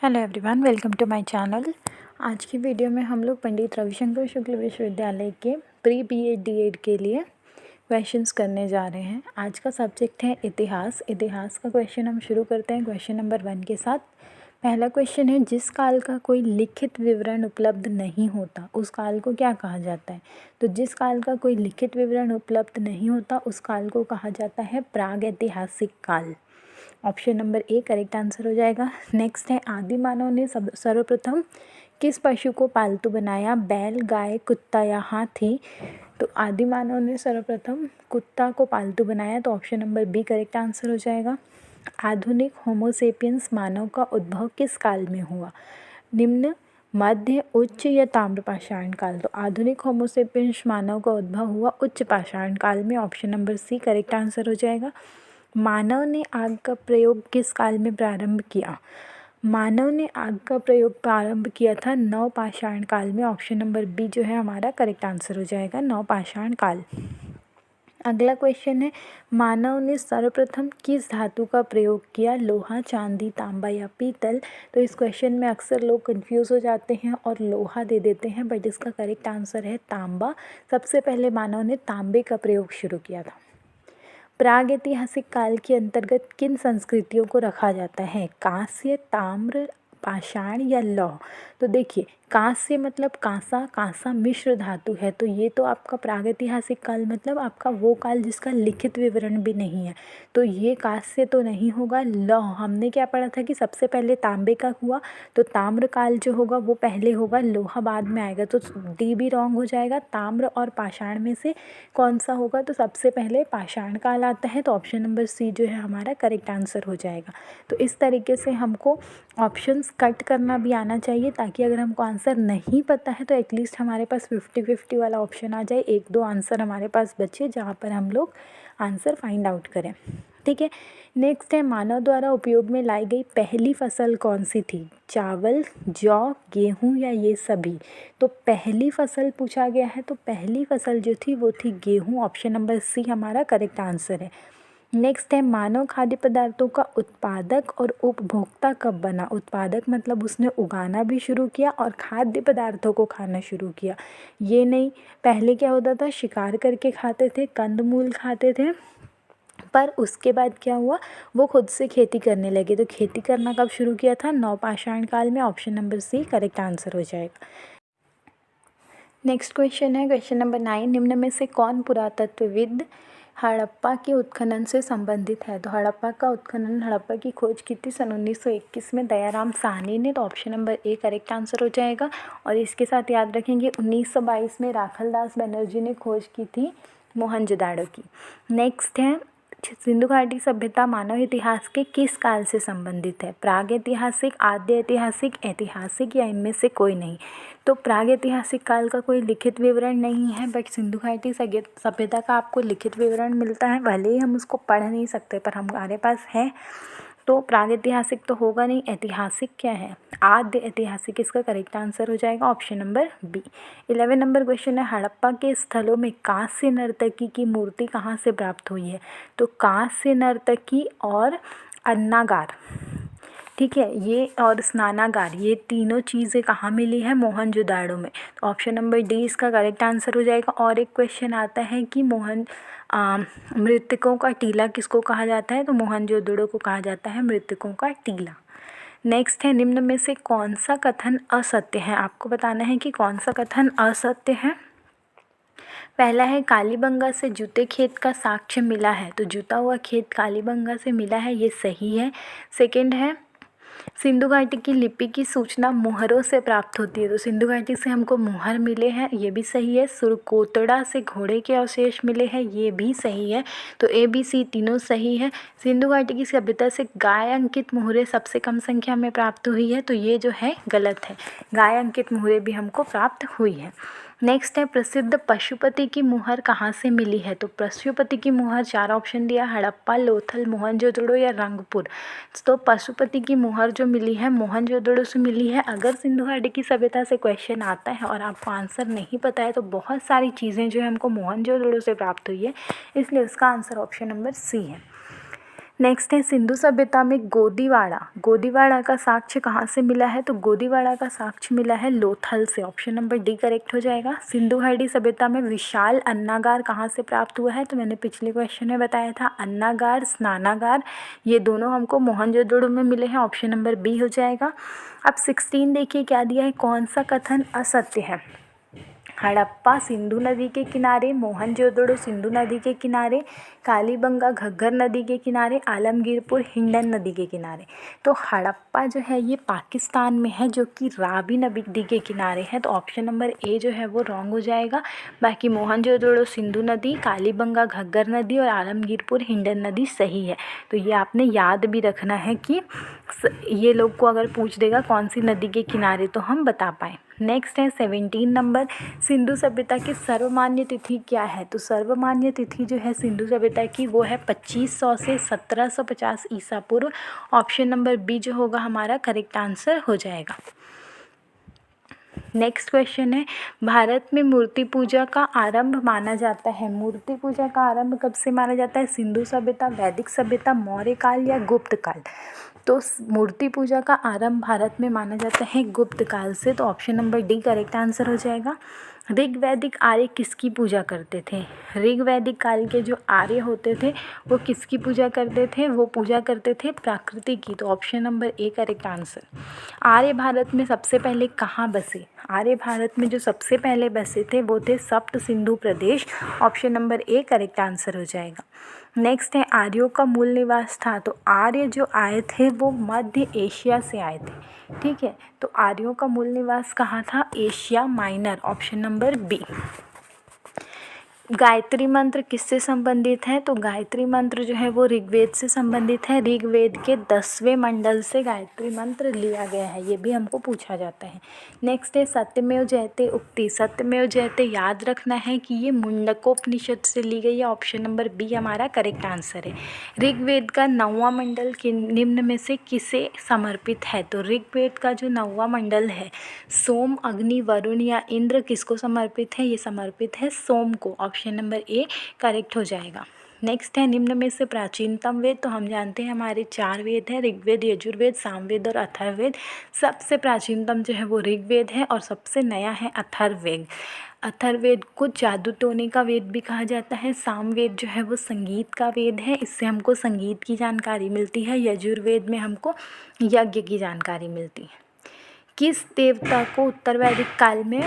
Hello everyone, welcome to my channel. आज की video में हम लोग पंडित रविशंकर शुक्ल विश्वविद्यालय के प्री बीएड डीएड के लिए क्वेश्चंस करने जा रहे हैं। आज का सब्जेक्ट है इतिहास। इतिहास का क्वेश्चन हम शुरू करते हैं क्वेश्चन नंबर 1 के साथ। पहला क्वेश्चन है, जिस काल का कोई लिखित विवरण उपलब्ध नहीं होता उस काल को क्या कहा जाता है? तो जिस काल का कोई लिखित विवरण उपलब्ध नहीं होता उस काल को कहा जाता है प्रागैतिहासिक काल। Option number A correct answer हो जाएगा। नेक्स्ट है, आदि मानव ने सर्वप्रथम किस पशु को पालतू बनाया? बैल, गाय, कुत्ता या हाथी? तो आदि मानव ने सर्वप्रथम कुत्ता को पालतू बनाया, तो option number B correct answer हो जाएगा। आधुनिक होमोसेपियंस मानव का उद्भव किस काल में हुआ? निम्न, मध्य, उच्च या ताम्रपाषाण काल? तो आधुनिक होमोसेपियंस मानव का उद्भव हुआ उच्च पाषाण काल में। Option number C correct answer हो जाएगा। मानव ने आग का प्रयोग किस काल में प्रारंभ किया? मानव ने आग का प्रयोग प्रारंभ किया था नवपाषाण काल में। ऑप्शन नंबर बी जो है हमारा करेक्ट आंसर हो जाएगा, नवपाषाण काल। अगला क्वेश्चन है, मानव ने सर्वप्रथम किस धातु का प्रयोग किया? लोहा, चांदी, तांबा या पीतल? तो इस क्वेश्चन में अक्सर लोग कंफ्यूज हो जाते हैं और लोहा दे देते हैं, बट इसका करेक्ट आंसर है तांबा। सबसे पहले मानव ने तांबे का प्रयोग शुरू किया था। प्रागैतिहासिक काल के अंतर्गत किन संस्कृतियों को रखा जाता है? कांस्य, ताम्र, पाषाण या लौह? तो देखिए, कांस्य मतलब कांसा, कांसा मिश्र धातु है, तो ये तो आपका प्रागैतिहासिक काल मतलब आपका वो काल जिसका लिखित विवरण भी नहीं है, तो ये कांस्य तो नहीं होगा। लौह, हमने क्या पढ़ा था कि सबसे पहले तांबे का हुआ, तो ताम्र काल जो होगा वो पहले होगा, लोहा बाद में आएगा, तो डी भी रॉन्ग हो जाएगा। ताम्र और पाषाण में से कौन सा होगा? तो सबसे पहले पाषाण काल आता है, तो ऑप्शन नंबर सी जो है हमारा करेक्ट आंसर हो जाएगा। तो इस तरीके से हमको ऑप्शंस कट करना भी आना चाहिए, ताकि अगर हमको आंसर नहीं पता है तो एटलीस्ट हमारे पास 50-50 वाला ऑप्शन आ जाए, 1-2 आंसर हमारे पास बचे जहाँ पर हम लोग आंसर फाइंड आउट करें। ठीक है। नेक्स्ट है, मानव द्वारा उपयोग में लाई गई पहली फसल कौन सी थी? चावल, जौ, गेहूँ या ये सभी? तो पहली फसल पूछा गया है, तो पहली फसल जो थी वो थी गेहूँ। ऑप्शन नंबर सी हमारा करेक्ट आंसर है। नेक्स्ट है, मानव खाद्य पदार्थों का उत्पादक और उपभोक्ता कब बना? उत्पादक मतलब उसने उगाना भी शुरू किया और खाद्य पदार्थों को खाना शुरू किया। ये नहीं, पहले क्या होता था, शिकार करके खाते थे, कंदमूल खाते थे, पर उसके बाद क्या हुआ, वो खुद से खेती करने लगे। तो खेती करना कब शुरू किया था? नवपाषाण काल में। Option number C correct answer हो जाएगा। नेक्स्ट क्वेश्चन है क्वेश्चन नंबर 9, निम्न में से कौन पुरातत्वविद हड़प्पा के उत्खनन से संबंधित है? तो हड़प्पा का उत्खनन, हड़प्पा की खोज की थी सन 1921 में दयाराम साहनी ने, तो option number A correct answer हो जाएगा। और इसके साथ याद रखेंगे 1922 में राखलदास बनर्जी ने खोज की थी मोहनजोदाड़ो की। नेक्स्ट है, सिंधु घाटी सभ्यता मानव इतिहास के किस काल से संबंधित है? प्रागैतिहासिक, आद्य ऐतिहासिक, ऐतिहासिक या इनमें से कोई नहीं? तो प्रागैतिहासिक काल का कोई लिखित विवरण नहीं है, बट सिंधु घाटी सभ्यता का आपको लिखित विवरण मिलता है, भले ही हम उसको पढ़ नहीं सकते पर हमारे पास है। तो प्रागैतिहासिक तो होगा नहीं, ऐतिहासिक क्या है? आद्य ऐतिहासिक इसका करेक्ट आंसर हो जाएगा, option number B. 11 number question है, हड़प्पा के स्थलों में कांस्य नर्तकी की मूर्ति कहाँ से प्राप्त हुई है? तो कांस्य नर्तकी और अन्नागार, ठीक है, ये और स्नानागार, ये तीनों चीज़ें कहाँ मिली है? मोहनजोदाड़ो में। तो ऑप्शन नंबर डी इसका करेक्ट आंसर हो जाएगा। और एक क्वेश्चन आता है कि मृतकों का टीला किसको कहा जाता है? तो मोहनजोदड़ो को कहा जाता है मृतकों का टीला। नेक्स्ट है, निम्न में से कौन सा कथन असत्य है? आपको बताना है कि कौन सा कथन असत्य है। पहला है, कालीबंगा से जूते खेत का साक्ष्य मिला है, तो जूता हुआ खेत कालीबंगा से मिला है, ये सही है। सेकंड है, सिंधु घाटी की लिपि की सूचना मोहरों से प्राप्त होती है, तो सिंधु घाटी से हमको मोहर मिले हैं, ये भी सही है। सुरकोटड़ा से घोड़े के अवशेष मिले हैं, ये भी सही है। तो ए बी सी तीनों सही है। सिंधु घाटी की सभ्यता से गाय अंकित मोहरें सबसे कम संख्या में प्राप्त हुई है, तो ये जो है गलत है, गाय अंकित मोहरें भी हमको प्राप्त हुई है। नेक्स्ट है, प्रसिद्ध पशुपति की मुहर कहाँ से मिली है? तो पशुपति की मुहर 4 ऑप्शन दिया, हड़प्पा, लोथल, मोहनजोदड़ो या रंगपुर। तो पशुपति की मुहर जो मिली है मोहनजोदड़ो से मिली है। अगर सिंधु घाटी की सभ्यता से क्वेश्चन आता है और आपको आंसर नहीं पता है, तो बहुत सारी चीज़ें जो है हमको मोहनजोदड़ो से प्राप्त हुई है, इसलिए उसका आंसर ऑप्शन नंबर सी है। नेक्स्ट है सिंधु सभ्यता में गोदीवाड़ा का साक्ष्य कहाँ से मिला है? तो गोदीवाड़ा का साक्ष्य मिला है लोथल से। ऑप्शन नंबर डी करेक्ट हो जाएगा। सिंधु घाटी सभ्यता में विशाल अन्नागार कहाँ से प्राप्त हुआ है? तो मैंने पिछले क्वेश्चन में बताया था, अन्नागार स्नानागार ये दोनों हमको मोहनजोदड़ो में मिले हैं। ऑप्शन नंबर बी हो जाएगा। अब 16 देखिए क्या दिया है, कौन सा कथन असत्य है? हड़प्पा सिंधु नदी के किनारे, मोहनजोदड़ो सिंधु नदी के किनारे, कालीबंगा घग्गर नदी के किनारे, आलमगीरपुर हिंडन नदी के किनारे। तो हड़प्पा जो है ये पाकिस्तान में है, जो कि रावी नदी के किनारे है। तो ऑप्शन नंबर ए जो है वो रॉन्ग हो जाएगा। बाकी मोहनजोदड़ो सिंधु नदी, कालीबंगा घग्गर नदी और आलमगीरपुर हिंडन नदी सही है। तो ये आपने याद भी रखना है कि ये लोग को अगर पूछ देगा कौन सी नदी के किनारे, तो हम बता पाएँ। नेक्स्ट है 17 नंबर, सिंधु सभ्यता की सर्वमान्य तिथि क्या है? तो सर्वमान्य तिथि जो है सिंधु सभ्यता की वो है 2500 से 1750 ईसा पूर्व। ऑप्शन नंबर बी जो होगा हमारा करेक्ट आंसर हो जाएगा। नेक्स्ट क्वेश्चन है, भारत में मूर्ति पूजा का आरंभ माना जाता है। मूर्ति पूजा का आरंभ कब से माना जाता है? सिंधु सभ्यता, वैदिक सभ्यता, मौर्य काल या गुप्त काल? तो मूर्ति पूजा का आरंभ भारत में माना जाता है गुप्त काल से। तो option number D correct answer हो जाएगा। ऋग वैदिक आर्य किसकी पूजा करते थे? ऋग वैदिक काल के जो आर्य होते थे वो किसकी पूजा करते थे? वो पूजा करते थे प्रकृति की। तो option number A correct answer. आर्य भारत में सबसे पहले कहाँ बसे? आर्य भारत में जो सबसे पहले बसे थे वो थे सप्त सिंधु प्रदेश। Option number A correct answer हो जाएगा। नेक्स्ट है, आर्यों का मूल निवास था। तो आर्य जो आए थे वो मध्य एशिया से आए थे। ठीक है, तो आर्यों का मूल निवास कहाँ था? Asia Minor. Option number B. Gayatri mantra किससे संबंधित है? तो गायत्री मंत्र जो है वो ऋग्वेद से संबंधित है। ऋग्वेद के 10वें मंडल से गायत्री मंत्र लिया गया है, ये भी हमको पूछा जाता है। नेक्स्ट है सत्यमेव जयते उक्ति। सत्यमेव जयते याद रखना है कि ये मुंडकोपनिषद से ली गई है। ऑप्शन नंबर बी हमारा करेक्ट आंसर है। ऋग्वेद का 9वां मंडल निम्न में से किसे समर्पित है? तो ऋग्वेद का जो 9वां मंडल है सोम, अग्नि, वरुण या इंद्र किसको समर्पित है? ये समर्पित है सोम को। ऑप्शन नंबर ए करेक्ट हो जाएगा। नेक्स्ट है, निम्न में से प्राचीनतम वेद। तो हम जानते हैं हमारे 4 वेद हैं, ऋग्वेद, यजुर्वेद, सामवेद और अथर्ववेद। सबसे प्राचीनतम जो है वो ऋग्वेद है और सबसे नया है अथर्ववेद। अथर्ववेद को जादू टोने का वेद भी कहा जाता है। सामवेद जो है वो संगीत का वेद है, इससे हमको संगीत की जानकारी मिलती है। यजुर्वेद में हमको यज्ञ की जानकारी मिलती है। किस देवता को उत्तर वैदिक काल में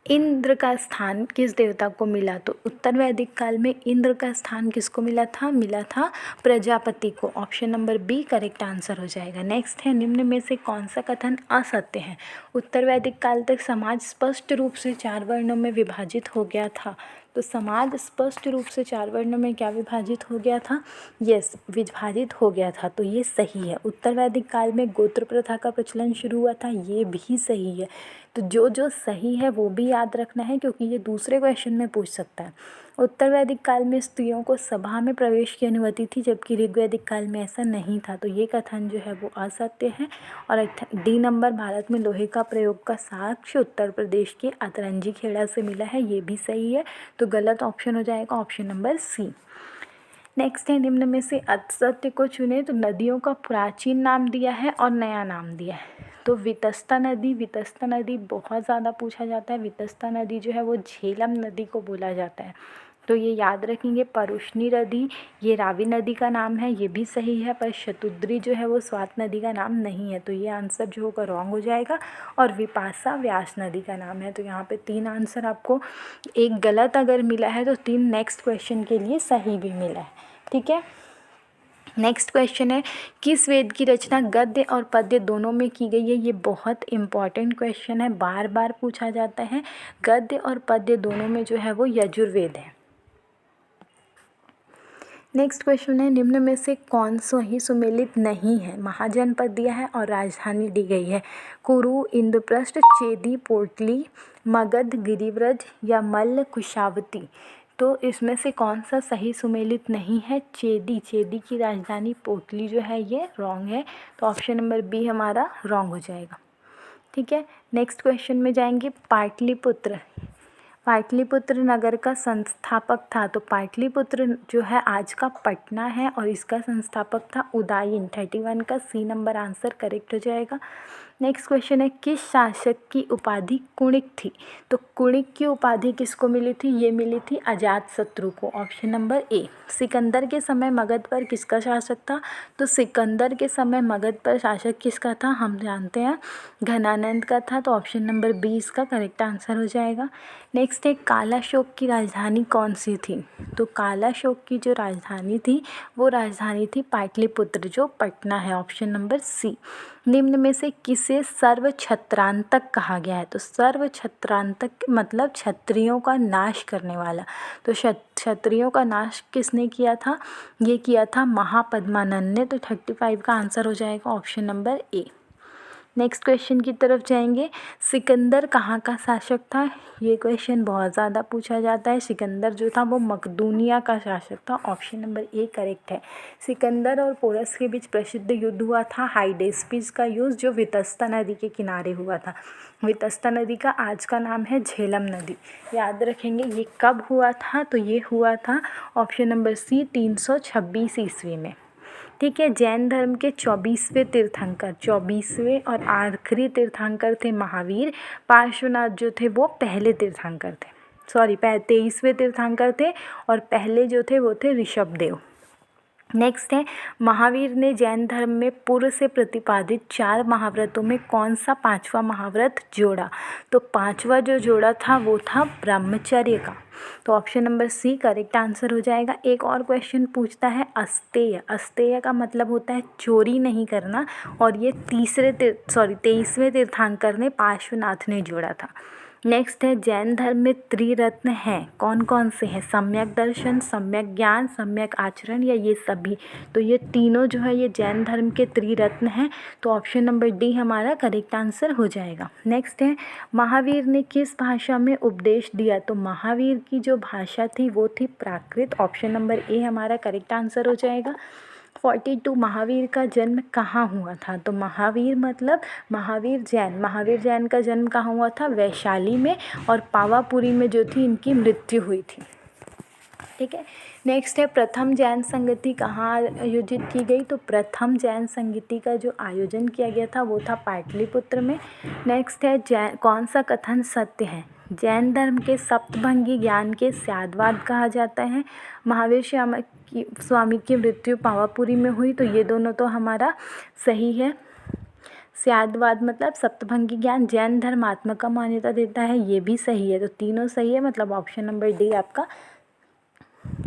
इंद्र का स्थान किस देवता को मिला? तो उत्तर वैदिक काल में इंद्र का स्थान किसको मिला था? मिला था प्रजापति को। Option number B correct answer हो जाएगा। नेक्स्ट है, निम्न में से कौन सा कथन असत्य है? उत्तर वैदिक काल तक समाज स्पष्ट रूप से 4 वर्णों में विभाजित हो गया था। तो समाज स्पष्ट रूप से 4 वर्णों में क्या विभाजित हो गया था? यस, विभाजित हो गया था। तो ये सही है। उत्तर वैदिक काल में गोत्र प्रथा का प्रचलन शुरू हुआ था, ये भी सही है। तो जो जो सही है वो भी याद रखना है, क्योंकि ये दूसरे क्वेश्चन में पूछ सकता है। उत्तर वैदिक काल में स्त्रियों को सभा में प्रवेश की अनुमति थी, जबकि ऋग्वैदिक काल में ऐसा नहीं था। तो ये कथन जो है वो असत्य है। और डी नंबर, भारत में लोहे का प्रयोग का साक्ष्य उत्तर प्रदेश के अतरंजी खेड़ा से मिला है, ये भी सही है। तो गलत ऑप्शन हो जाएगा ऑप्शन नंबर सी। नेक्स्ट है, निम्न में से असत्य को चुने। तो नदियों का प्राचीन नाम दिया है और नया नाम दिया है। तो वितस्ता नदी बहुत ज़्यादा पूछा जाता है। वितस्ता नदी जो है वो झेलम नदी को बोला जाता है, तो ये याद रखेंगे। परुष्णी नदी ये रावी नदी का नाम है, ये भी सही है। पर शतुद्री जो है वो स्वात नदी का नाम नहीं है, तो ये आंसर जो होगा रॉन्ग हो जाएगा। और विपासा व्यास नदी का नाम है। तो यहाँ पे 3 आंसर आपको, एक गलत अगर मिला है तो 3 नेक्स्ट क्वेश्चन के लिए सही भी मिला है। ठीक है, नेक्स्ट क्वेश्चन है, किस वेद की रचना गद्य और पद्य दोनों में की गई है? ये बहुत इंपॉर्टेंट क्वेश्चन है, बार बार पूछा जाता है। गद्य और पद्य दोनों में जो है वो यजुर्वेद है। नेक्स्ट क्वेश्चन है, निम्न में से कौन सा ही सुमेलित नहीं है? महाजनपद दिया है और राजधानी दी गई है। कुरु, इंद्रप्रस्थ, चेदी, पोटली, मगध, गिरिव्रज या मल्ल, कुशावती। तो इसमें से कौन सा सही सुमेलित नहीं है? चेदी की राजधानी पोटली जो है ये रॉन्ग है। तो ऑप्शन नंबर बी हमारा रॉन्ग हो जाएगा। ठीक है, नेक्स्ट क्वेश्चन में जाएंगे। पाटलिपुत्र पाटलिपुत्र नगर का संस्थापक था, तो पाटलिपुत्र जो है आज का पटना है और इसका संस्थापक था उदयन। 31 का सी नंबर आंसर करेक्ट हो जाएगा। नेक्स्ट क्वेश्चन है, किस शासक की उपाधि कुणिक थी? तो कुणिक की उपाधि किसको मिली थी? ये मिली थी अजातशत्रु को। ऑप्शन नंबर ए। सिकंदर के समय मगध पर किसका शासक था? तो सिकंदर के समय मगध पर शासक किसका था? हम जानते हैं घनानंद का था, तो ऑप्शन नंबर बी इसका करेक्ट आंसर हो जाएगा। नेक्स्ट है, कालाशोक की राजधानी कौन सी थी? तो कालाशोक की जो राजधानी थी वो राजधानी थी पाटलिपुत्र, जो पटना है। Option number C. निम्न में से किसे सर्व छत्रांतक कहा गया है? तो सर्व छत्रांतक मतलब क्षत्रियों का नाश करने वाला। तो क्षत्रियों का नाश किसने किया था? ये किया था महापद्मानंद ने। तो 35 का आंसर हो जाएगा ऑप्शन नंबर ए। नेक्स्ट क्वेश्चन की तरफ जाएंगे। सिकंदर कहाँ का शासक था? ये क्वेश्चन बहुत ज़्यादा पूछा जाता है। सिकंदर जो था वो मकदूनिया का शासक था। ऑप्शन नंबर ए करेक्ट है। सिकंदर और पोरस के बीच प्रसिद्ध युद्ध हुआ था हाइडेस्पिस का युद्ध, जो वितस्ता नदी के किनारे हुआ था। वितस्ता नदी का आज का नाम है झेलम नदी। याद रखेंगे ये कब हुआ था? तो ये हुआ था ऑप्शन नंबर सी 326 ईस्वी में। ठीक है। जैन धर्म के 24वें तीर्थंकर, 24वें और आखिरी तीर्थंकर थे महावीर। पार्श्वनाथ जो थे वो पहले तीर्थंकर थे, 23वें तीर्थंकर थे और पहले जो थे वो थे ऋषभदेव। नेक्स्ट है, महावीर ने जैन धर्म में पूर्व से प्रतिपादित 4 महाव्रतों में कौन सा 5वां महाव्रत जोड़ा? तो 5वां जो जोड़ा था वो था ब्रह्मचर्य का। तो option number C correct answer हो जाएगा। एक और क्वेश्चन पूछता है अस्तेय। अस्तेय का मतलब होता है चोरी नहीं करना, और ये 23वें तीर्थंकर ने पार्श्वनाथ ने जोड़ा था। नेक्स्ट है, जैन धर्म में त्रिरत्न हैं, कौन कौन से हैं? सम्यक दर्शन, सम्यक ज्ञान, सम्यक आचरण या ये सभी? तो ये तीनों जो है ये जैन धर्म के त्रिरत्न हैं। तो ऑप्शन नंबर डी हमारा करेक्ट आंसर हो जाएगा। नेक्स्ट है, महावीर ने किस भाषा में उपदेश दिया? तो महावीर की जो भाषा थी वो थी प्राकृत। ऑप्शन नंबर ए हमारा करेक्ट आंसर हो जाएगा। 42 महावीर का जन्म कहाँ हुआ था? तो महावीर मतलब महावीर जैन का जन्म कहाँ हुआ था? वैशाली में, और पावापुरी में जो थी इनकी मृत्यु हुई थी। ठीक है। नेक्स्ट है, प्रथम जैन संगति कहाँ आयोजित की गई? तो प्रथम जैन संगति का जो आयोजन किया गया था वो था पाटलिपुत्र में। नेक्स्ट है, कौन सा कथन सत्य है? जैन धर्म के सप्तभंगी ज्ञान के स्यादवाद कहा जाता है। महावीर स्वामी की मृत्यु पावापुरी में हुई, तो ये दोनों तो हमारा सही है। स्यादवाद मतलब सप्तभंगी ज्ञान जैन धर्म आत्मा का मान्यता देता है, ये भी सही है। तो तीनों सही है, मतलब ऑप्शन नंबर डी आपका,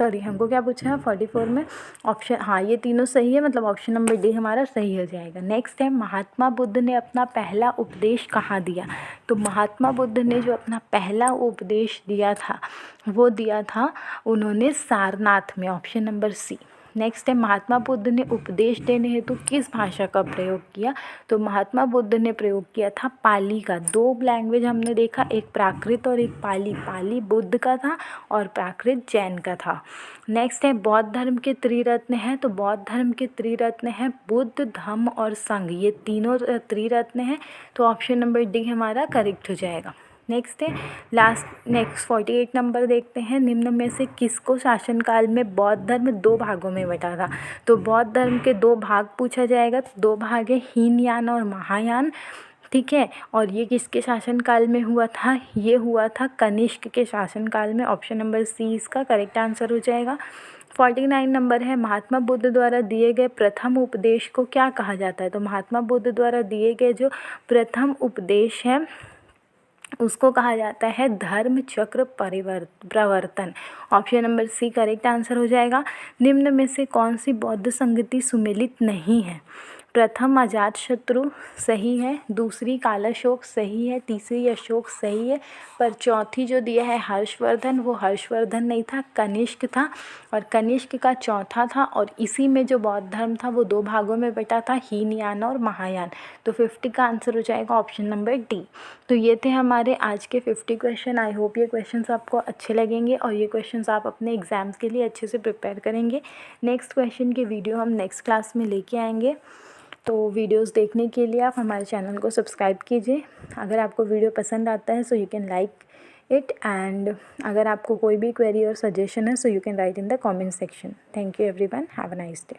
हमको क्या पूछा है 44 में? ऑप्शन, हाँ ये तीनों सही है, मतलब ऑप्शन नंबर डी हमारा सही हो जाएगा। नेक्स्ट है, महात्मा बुद्ध ने अपना पहला उपदेश कहाँ दिया? तो महात्मा बुद्ध ने जो अपना पहला उपदेश दिया था वो दिया था उन्होंने सारनाथ में। ऑप्शन नंबर सी। नेक्स्ट है, महात्मा बुद्ध ने उपदेश देने हेतु किस भाषा का प्रयोग किया? तो महात्मा बुद्ध ने प्रयोग किया था पाली का। 2 लैंग्वेज हमने देखा, एक प्राकृत और एक पाली। पाली बुद्ध का था और प्राकृत जैन का था। नेक्स्ट है, बौद्ध धर्म के त्रिरत्न हैं, तो बौद्ध धर्म के त्रिरत्न हैं बुद्ध, धम्म और संघ, ये तीनों त्रिरत्न हैं। तो ऑप्शन नंबर डी हमारा करेक्ट हो जाएगा। नेक्स्ट है, नेक्स्ट 48 नंबर देखते हैं। निम्न में से किसको शासनकाल में बौद्ध धर्म 2 भागों में बटा था? तो बौद्ध धर्म के 2 भाग पूछा जाएगा। 2 भाग है, हीनयान और महायान। ठीक है, और ये किसके शासनकाल में हुआ था? ये हुआ था कनिष्क के शासनकाल में। ऑप्शन नंबर सी इसका करेक्ट आंसर हो जाएगा। 49 नंबर है, महात्मा बुद्ध द्वारा दिए गए प्रथम उपदेश को क्या कहा जाता है? तो महात्मा बुद्ध द्वारा दिए गए जो प्रथम उपदेश है उसको कहा जाता है धर्म चक्र प्रवर्तन। Option number C correct answer हो जाएगा। निम्न में से कौन सी बौद्ध संगति सुमेलित नहीं है? प्रथम अजातशत्रु सही है, दूसरी कालाशोक सही है, तीसरी अशोक सही है, पर चौथी जो दिया है हर्षवर्धन, वो हर्षवर्धन नहीं था, कनिष्क था, और कनिष्क का चौथा था। और इसी में जो बौद्ध धर्म था वो 2 भागों में बटा था, हीनयान और महायान। तो 50 का आंसर हो जाएगा ऑप्शन नंबर डी। तो ये थे हमारे आज के 50 क्वेश्चन। आई होप ये क्वेश्चंस आपको अच्छे लगेंगे और ये क्वेश्चंस आप अपने एग्ज़ाम्स के लिए अच्छे से प्रिपेयर करेंगे। नेक्स्ट क्वेश्चन की वीडियो हम नेक्स्ट क्लास में लेके आएंगे। तो वीडियोस देखने के लिए आप हमारे चैनल को सब्सक्राइब कीजिए। अगर आपको वीडियो पसंद आता है so you can like it and अगर आपको कोई भी क्वेरी और सजेशन है so you can write in the comment section. Thank you everyone, have a nice day.